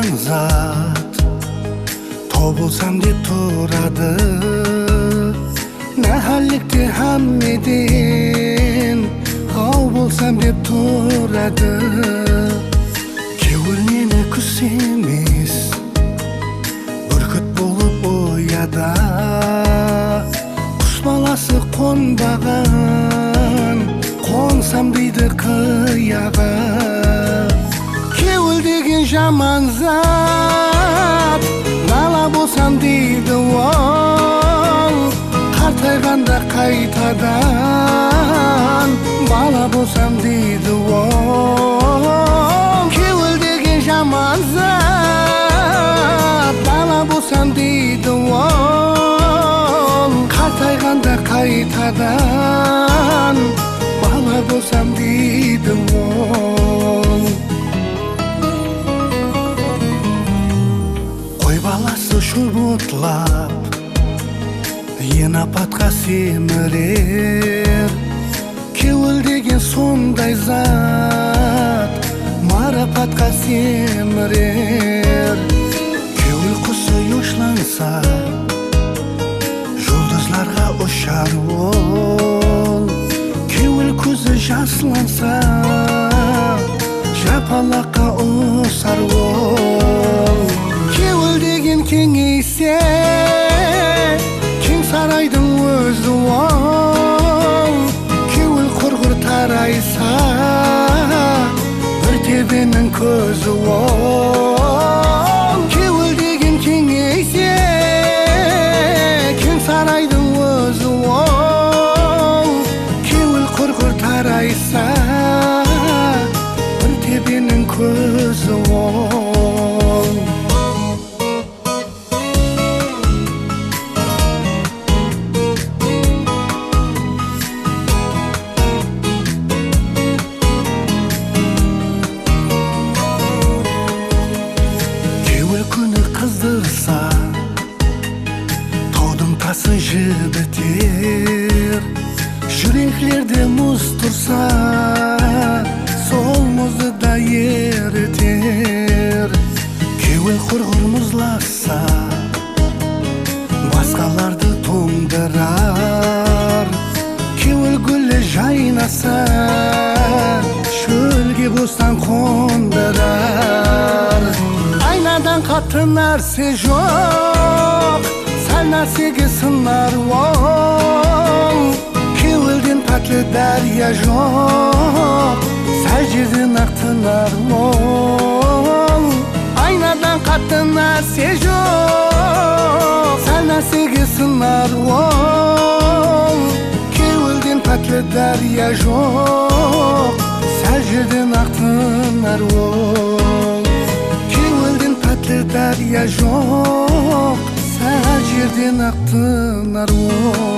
жаман зат тобулсам деп турады нахалlikte хаммеден ау болсам деп турады кеуір мені күз емес бүркіт болып ұяда құс баласы қонбаған қонсам дейді қияға кеуір деген жаман зат нала болсам дейді ол қартайғанда қайтадан бала болсам дейді ол кеуір деген жаман зат бала болсам дейді ол қартайғанда қайтадан бала болсам дейді ол қой баласы шүбутлап ен апатқа семірер кеуір деген сондай зат марапатқа семірер кеуір құсы ұшланса жұлдызларға ұшар ол кеуір көзі жасланса жапалаққа ұсар ол кеуір деген кеңейсе сарайдың өзі ол кеуір құрғыр тарайса бір тебенің көзі ол кеуір деген кеңейсе кең сарайдың өзі ол кеуір құрғыр тарайса бір тебенің көзі ол қыздырса таудың тасы жібітер жүректерде мұз тұрса сол мұзды да ерітер кеуір құрғыр мұзласа басқаларды тоңдырар кеуір гүлі жайнаса шөлге бостан қондырар айнадан қатты нәрсе жоқ сәл нәрсеге сынар ол кеуілден пәтлі дәрия жоқ сәл жерден ақ тынар ол айнадан қатты нәрсе жоқ сәл нәрсеге сынар ол кеуілден пәтлі дәрия жоқ сәл жерден ақ тынар ол дәрия жоқ сәл жерден ақ тынар ол